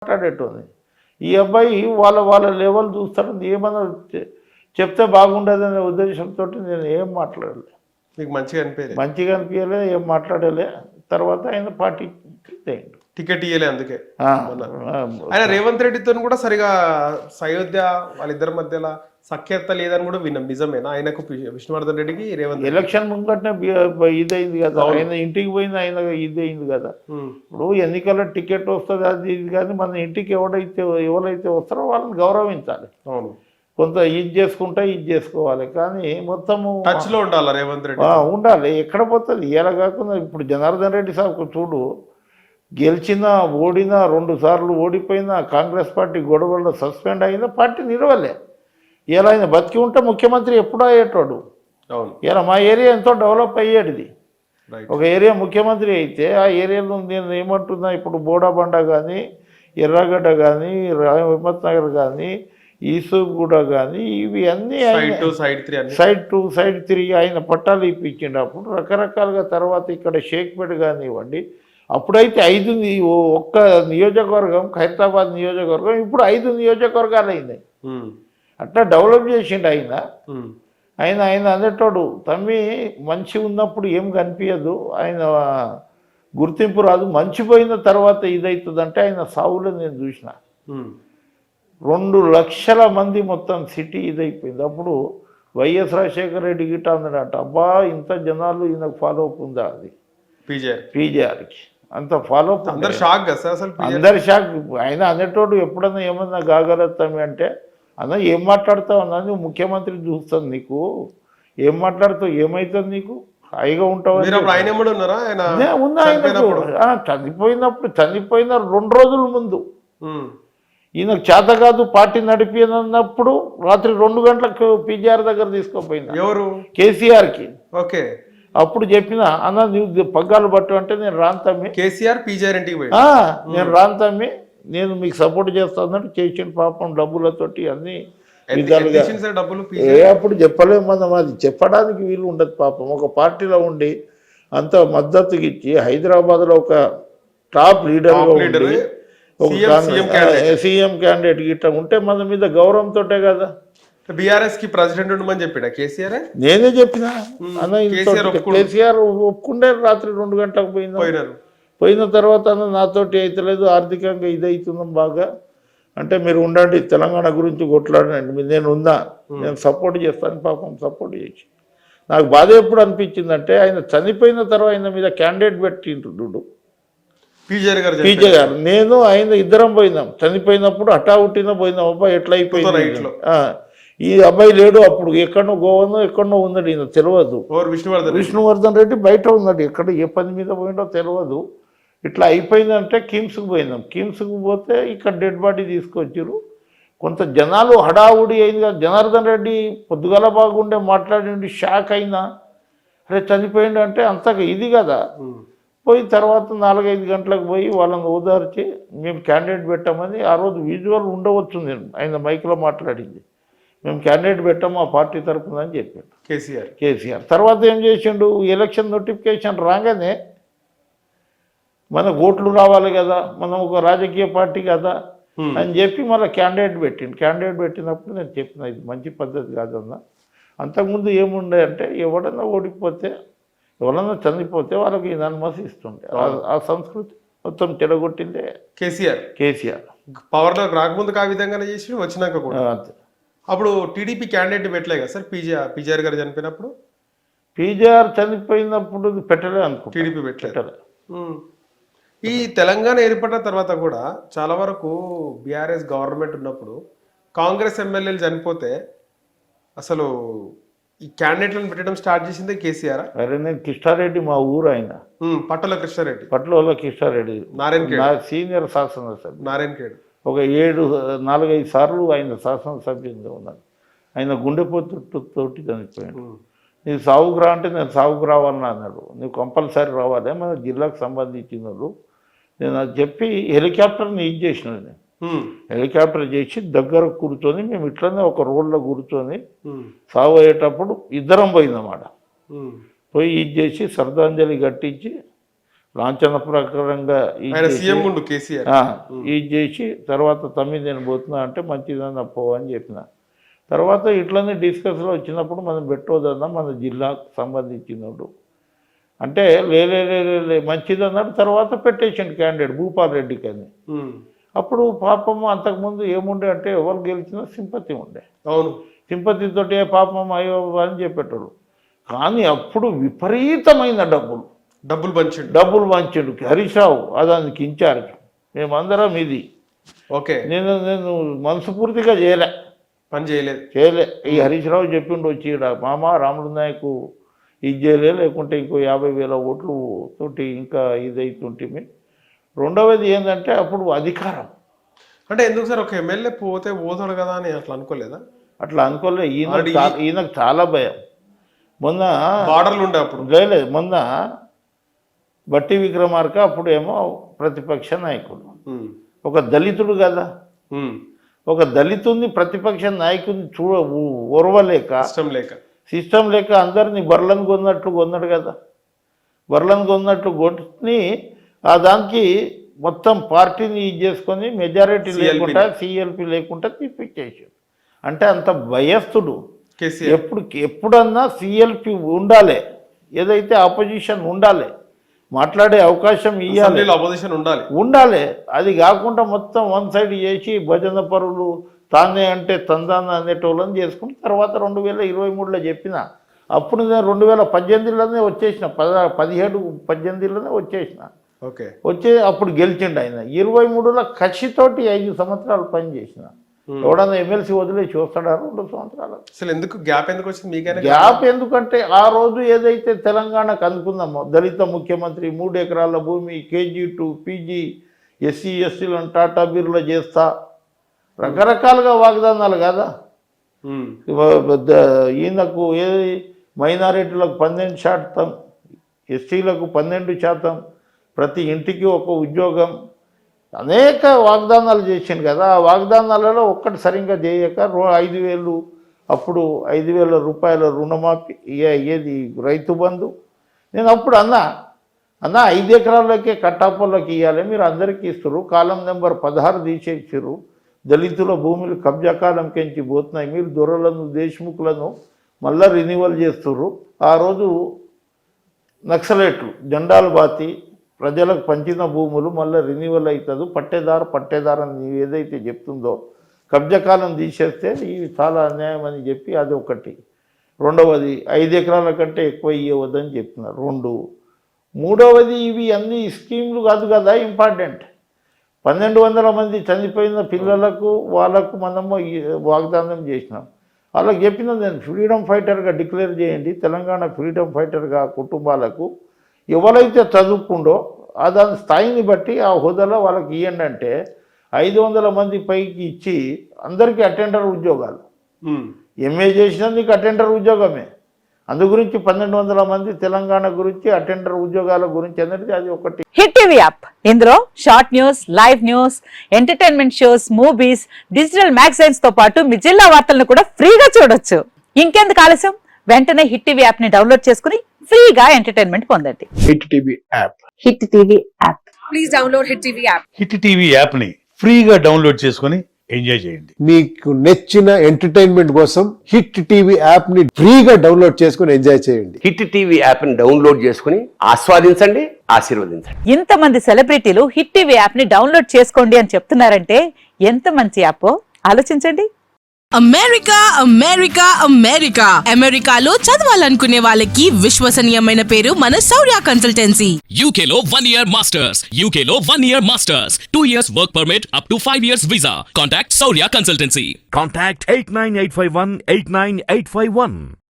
మాట్లాడేటోని ఈ అబ్బాయి వాళ్ళ లెవెల్ చూస్తాడు, ఏమన్నా చెప్తే బాగుండదనే ఉద్దేశంతో నేను ఏం మాట్లాడలే. మీకు మంచిగా అనిపించలే, ఏం మాట్లాడలే. తర్వాత ఆయన పార్టీ టికెట్ ఇయ్యలే. అందుకే ఆయన రేవంత్ రెడ్డితో కూడా సరిగా సయోధ్య వాళ్ళిద్దరి మధ్యలో సఖ్యత లేదని కూడా విన్నాం. నిజమేనా? ఆయనకు విష్ణువర్ధన్ రెడ్డికి రేవంత్ ఎలక్షన్ ముంగట్నే ఇదైంది కదా, ఆయన ఇంటికి పోయింది, ఆయన ఇదైంది కదా. ఇప్పుడు ఎన్నికల టికెట్ వస్తుంది అది ఇది, కానీ మన ఇంటికి ఎవరైతే వస్తారో వాళ్ళని గౌరవించాలి. అవును, కొంత ఇది చేసుకుంటా ఇది చేసుకోవాలి, కానీ మొత్తము టచ్ లో ఉండాలి. రేవంత్ రెడ్డి ఉండాలి. ఎక్కడ పోతుంది ఇలా కాకుండా ఇప్పుడు జనార్దన్ రెడ్డి సాబ్ చూడు, గెలిచినా ఓడినా 2 సార్లు ఓడిపోయినా కాంగ్రెస్ పార్టీ గొడవల్లో సస్పెండ్ అయినా పార్టీ నిలవలే. ఇలా ఆయన బతికి ఉంటే ముఖ్యమంత్రి ఎప్పుడో అయ్యేటోడు. ఇలా మా ఏరియా ఎంతో డెవలప్ అయ్యేది. ఒక ఏరియా ముఖ్యమంత్రి అయితే ఆ ఏరియాలో నేను ఏమంటున్నా, ఇప్పుడు బోడాబండ కానీ, ఎర్రగడ్డ కానీ, హిమ్మత్ నగర్ కానీ, ఈసూగూడ కానీ, ఇవి అన్నీ సైడ్ 2 సైడ్ 3 ఆయన పట్టాలు ఇప్పించినప్పుడు రకరకాలుగా. తర్వాత ఇక్కడ షేక్పేట కానివ్వండి, అప్పుడైతే 5 ఒక్క నియోజకవర్గం ఖైరతాబాద్ నియోజకవర్గం, ఇప్పుడు 5 నియోజకవర్గాలు అయినాయి. అట్లా డెవలప్ చేసిండు ఆయన అనేటోడు. తమ్మి మంచి ఉన్నప్పుడు ఏం కనిపించదు, ఆయన గుర్తింపు రాదు. మంచిపోయిన తర్వాత ఇదవుతుందంటే ఆయన సావులో నేను చూసిన 2 లక్షల మంది మొత్తం సిటీ ఇదైపోయింది. అప్పుడు వైఎస్ రాజశేఖర రెడ్డి గిట్ట అన్నాడట, అబ్బా ఇంత జనాలు ఈయనకు ఫాలో అప్ ఉందా, అది పీజేఆర్కి అంత ఫాలో అప్. అందరు షాక్. ఆయన అనేటోడు ఎప్పుడన్నా ఏమన్నా కాగలుగుతామి అంటే, అన్న ఏం మాట్లాడతావు అన్నా, నువ్వు ముఖ్యమంత్రి చూస్తాను, నీకు ఏం మాట్లాడతావు, ఏమవుతుంది నీకు, హాయిగా ఉంటావు. ఉన్నా చనిపోయిన 2 రోజుల ముందు ఈయనకు చేత కాదు పార్టీ నడిపినప్పుడు రాత్రి 2 గంటలకు పీజీఆర్ దగ్గర తీసుకుపోయినా. ఎవరు? కేసీఆర్కి. ఓకే. అప్పుడు చెప్పిన, అన్న నువ్వు పగ్గాలు పట్టు అంటే, నేను రాంతమ్మి. కేసీఆర్ పీజీఆర్ ఇంటికి పోయి నేను రాంతమ్మి, నేను మీకు సపోర్ట్ చేస్తానంటే చేసిన పాపం డబ్బులతోటి అన్ని విధాలుగా. అప్పుడు చెప్పలేము మనం, అది చెప్పడానికి వీలు ఉండదు పాపం. ఒక పార్టీలో ఉండి అంత మద్దతుకి ఇచ్చి హైదరాబాద్లో ఒక టాప్ లీడర్గా ఉండి ఒక సీఎం క్యాండిడేట్ గిట్ట ఉంటే మన మీద గౌరవంతో కదా. బీఆర్ఎస్ కి ప్రెసిడెంట్ ఉండమని చెప్పిన కేసీఆర్. నేనే చెప్పిన అన్న, కేసీఆర్ ఒప్పుకుంటే రాత్రి 2 గంటలకు పోయిన తర్వాత అన్న నాతోటి అయితలేదు, ఆర్థికంగా ఇదవుతున్నాం బాగా అంటే, మీరు ఉండండి తెలంగాణ గురించి కొట్లాడండి, నేను ఉన్నా, నేను సపోర్ట్ చేస్తాను. పాపం సపోర్ట్ చేసి నాకు బాధ ఎప్పుడు అనిపించిందంటే, ఆయన చనిపోయిన తర్వాత ఆయన మీద క్యాండిడేట్ పెట్టిండు పీజే గారు. నేను ఆయన ఇద్దరం పోయినాం. చనిపోయినప్పుడు హఠావుట్టిన పోయినాం. అబ్బాయి ఎట్లా అయిపోయింది, ఈ అబ్బాయి లేడు అప్పుడు, ఎక్కడో గోవనో ఎక్కడో ఉన్నాడు, ఈయన తెలియదు. విష్ణువర్ధన్ రెడ్డి బయట ఉన్నాడు, ఎక్కడ ఏ పని మీద పోయిండో తెలియదు. ఇట్లా అయిపోయిందంటే కిమ్స్కి పోయినాం. కిమ్స్కి పోతే ఇక్కడ డెడ్ బాడీ తీసుకొచ్చారు. కొంత జనాలు హడావుడి అయింది కదా. జనార్దన్ రెడ్డి పొద్దుగల బాగుండే మాట్లాడి షాక్ అయినా, అరే చనిపోయిండు అంటే అంతగా ఇది కదా. పోయిన తర్వాత 4-5 గంటలకు పోయి వాళ్ళని ఓదార్చి మేము క్యాండిడేట్ పెట్టామని, ఆ రోజు విజువల్ ఉండవచ్చు, నేను ఆయన మైక్లో మాట్లాడింది, మేము క్యాండిడేట్ పెట్టాము ఆ పార్టీ తరఫున అని చెప్పాడు కేసీఆర్. తర్వాత ఏం చేసిండు, ఎలక్షన్ నోటిఫికేషన్ రాగానే మనకు ఓట్లు రావాలి కదా, మనం ఒక రాజకీయ పార్టీ కదా అని చెప్పి మళ్ళీ క్యాండిడేట్ పెట్టినప్పుడు నేను చెప్పిన, ఇది మంచి పద్ధతి కాదన్నా. అంతకుముందు ఏముండే అంటే, ఎవడన్నా ఓడిపోతే ఎవరన్నా చనిపోతే వాళ్ళకి ఇనానిమస్ ఇస్తుండే. ఆ సంస్కృతి మొత్తం చెడగొట్టిందే కేసీఆర్. పవర్లోకి రాకముందుకు ఆ విధంగానే చేసి వచ్చినాక కూడా అంతే. అప్పుడు టీడీపీ క్యాండిడేట్ పెట్టలే కదా సార్, పీజీఆర్ గారు చనిపోయినప్పుడు. పీజీఆర్ చనిపోయినప్పుడు పెట్టలే అనుకో, టీడీపీ పెట్టలే. ఈ తెలంగాణ ఏర్పడిన తర్వాత కూడా చాలా వరకు బీఆర్ఎస్ గవర్నమెంట్ ఉన్నప్పుడు కాంగ్రెస్ ఎమ్మెల్యేలు చనిపోతే అసలు ఈ క్యాండిడేట్లను పెట్టడం స్టార్ట్ చేసిందే కేసీఆర్. అరే నేను కృష్ణారెడ్డి, మా ఊరు ఆయన పట్టల కృష్ణారెడ్డి, సీనియర్ శాసనసభ్యుడు నారాయణఖేడ్. ఒక 4-5 సార్లు ఆయన శాసనసభ్యునిగా ఉన్నాడు. ఆయన గుండెపోతుతోటి చనిపోయాడు. నీకు సాగుకు రా అంటే, నేను సాగుకు రావాలని అన్నాడు. నువ్వు కంపల్సరీ రావాలి, మన జిల్లాకు సంబంధించిన వాళ్ళు. నేను అది చెప్పి హెలికాప్టర్ని ఇది చేసినాను. నేను హెలికాప్టర్ చేసి దగ్గర కూర్చొని, మేము ఇట్లనే ఒక రోడ్లో కూర్చొని సాగు అయ్యేటప్పుడు ఇద్దరం పోయిందన్నమాట. పోయి ఇది చేసి శ్రద్ధాంజలి కట్టించి లాంఛన ప్రకారంగా ఆయన సీఎం ఉండు కేసీఆర్. ఇది చేసి తర్వాత తమ్మి నేను పోతున్నా అంటే మంచిదన్న అని చెప్పిన. తర్వాత ఇట్లనే డిస్కస్లో వచ్చినప్పుడు మనం పెట్టవద్దన్నా మన జిల్లాకు సంబంధించినప్పుడు అంటే లే మంచిదన్నాడు. తర్వాత పెట్టేసిండు క్యాండిడేట్ భూపాల్ రెడ్డికి అని. అప్పుడు పాపం అంతకుముందు ఏముండే అంటే ఎవరు గెలిచినా సింపతి ఉండే. అవును, సింపతితోటి పాపం అయ్యో అని చెప్పేటోళ్ళు. కానీ అప్పుడు విపరీతమైన డబ్బులు పంచిండు హరీష్ రావు అదానికి ఇన్ఛార్జ్. మేమందరం ఇది ఓకే. నేను మనస్ఫూర్తిగా పని చేయలే. ఈ హరీష్ రావు చెప్పిండు వచ్చి మామ రాముడు నాయకు ఇది చేయలే, లేకుంటే ఇంకో 50,000 ఓట్లు తోటి ఇంకా ఇదైతుంటే. రెండవది ఏంటంటే అప్పుడు అధికారం అంటే ఎందుకు సార్ ఒక ఎమ్మెల్యే పోతాడు కదా అని అట్లా అనుకోలేదా? అట్లా అనుకోలే. ఈయనకు చాలా భయం. మొన్న బార్డర్లు ఉండే అప్పుడు లేదు, మొన్న బట్టి విక్రమార్క అప్పుడు ఏమో ప్రతిపక్ష నాయకుడు, ఒక దళితుడు కదా, ఒక దళితుడిని ప్రతిపక్ష నాయకుడిని ఓర్వలేక సిస్టమ్ లేక అందరినీ బర్లను కొన్నాడు కదా. బర్లను కొట్టి దానికి మొత్తం పార్టీని ఇది చేసుకొని మెజారిటీ లేకుండా సిఎల్పి లేకుండా తిప్పించేసాడు. అంటే అంత భయస్థుడు. ఎప్పుడన్నా సిఎల్పి ఉండాలి, ఏదైతే ఆపోజిషన్ ఉండాలి, మాట్లాడే అవకాశం ఇవ్వాలి, ఉండాలి. అది కాకుండా మొత్తం వన్ సైడ్ చేసి భజన పరులు తానే అంటే తందాన అనేటోళ్ళని చేసుకుని తర్వాత 2023లో చెప్పిన. అప్పుడు నేను 2018లోనే వచ్చేసిన, 17-18లోనే వచ్చేసిన. అప్పుడు గెలిచిండు ఆయన. 23లో కసితోటి 5 సంవత్సరాలు పనిచేసిన. ఎవడన్నా ఎమ్మెల్సీ వదిలేసి వస్తాడా 2 సంవత్సరాలు? అసలు ఎందుకు గ్యాప్ ఎందుకు గ్యాప్ ఎందుకంటే ఆ రోజు ఏదైతే తెలంగాణకు అనుకున్నామో దళిత ముఖ్యమంత్రి, 3 ఎకరాల భూమి, KG to PG, SC STలను Tata Birla చేస్తా, రకరకాలుగా వాగ్దానాలు కదా. ఈయనకు ఏది మైనారిటీలకు 12%, ఎస్సీలకు 12%, ప్రతి ఇంటికి ఒక ఉద్యోగం, అనేక వాగ్దానాలు చేసిండు కదా. ఆ వాగ్దానాలలో ఒక్కటి సరిగ్గా చేయక 5,000 అప్పుడు 5,000 రూపాయల రుణమాఫీ, ఏది రైతు బంధు. నేను అప్పుడు అన్నా 5 ఎకరాలకే కట్టాపల్లోకి ఇవ్వాలి, మీరు అందరికీ ఇస్తారు, కాలం నెంబర్ 16 తీసేసారు, దళితుల భూములు కబ్జా కాలం కెంచి పోతున్నాయి, మీరు దొరలను దేశ్ముఖులను మళ్ళీ రెన్యువల్ చేస్తున్నారు. ఆ రోజు నక్సలైట్లు జెండాలు బాతి ప్రజలకు పంచిన భూములు మళ్ళీ రెన్యువల్ అవుతుంది, పట్టేదారని ఏదైతే చెప్తుందో కబ్జకాలం తీసేస్తే ఇవి చాలా అన్యాయం అని చెప్పి అది ఒకటి. రెండవది 5 ఎకరాల కంటే ఎక్కువ ఇవ్వవద్దని చెప్తున్నారు. 2. మూడవది ఇవి అన్ని స్కీమ్లు కాదు కదా ఇంపార్టెంట్. 1,200 మంది చనిపోయిన పిల్లలకు వాళ్ళకు మనము వాగ్దానం చేసినాం. వాళ్ళకి చెప్పిన నేను ఫ్రీడమ్ ఫైటర్గా డిక్లేర్ చేయండి, తెలంగాణ ఫ్రీడమ్ ఫైటర్గా కుటుంబాలకు ఎవరైతే చదువుకుండో దాని స్థాయిని బట్టి ఆ హోదాలో వాళ్ళకి ఇవ్వండి అంటే 500 మంది పైకి ఇచ్చి అందరికీ అటెండర్ ఉద్యోగాలు. ఎంఏ చేసినా నీకు అటెండర్ ఉద్యోగమే. అందు గురించి 1,200 మంది తెలంగాణ గురించి అటెండర్ ఉద్యోగాల గురించి అనేది అది ఒకటి. హిట్ టీవీ యాప్, ఇందులో short news, live news, entertainment shows, movies, digital magazines తో పాటు మీ జిల్లా వార్తలను కూడా ఫ్రీగా చూడొచ్చు. ఇంకెందుకు ఆలస్యం, వెంటనే హిట్ టీవీ యాప్ ని డౌన్లోడ్ చేసుకుని ఫ్రీగా ఎంటర్టైన్మెంట్ పొందండి. Hit TV app. Hit TV app. Please download hit TV app. Hit TV app ని ఫ్రీగా డౌన్లోడ్ చేసుకుని ఎంజాయ్ చేయండి. మీకు నచ్చిన ఎంటర్టైన్మెంట్ కోసం హిట్ టీవీ యాప్ ని ఫ్రీగా డౌన్లోడ్ చేసుకుని ఎంజాయ్ చేయండి. హిట్ టీవీ యాప్ ని డౌన్లోడ్ చేసుకుని ఆస్వాదించండి, ఆశీర్వదించండి. ఇంతమంది సెలబ్రిటీలు హిట్ టీవీ యాప్ ని డౌన్లోడ్ చేసుకోండి అని చెప్తున్నారంటే ఎంత మంచి యాప్ ఆలోచించండి. అమెరికాలో చదవాలనుకునే వాళ్ళకి విశ్వసనీయమైన పేరు మన శౌర్య కన్సల్టెన్సీ. UK లో 1 year masters, UK లో 1 year masters, 2 years work permit up to 5 years visa. Contact Shaurya Consultancy. Contact 89851 89851.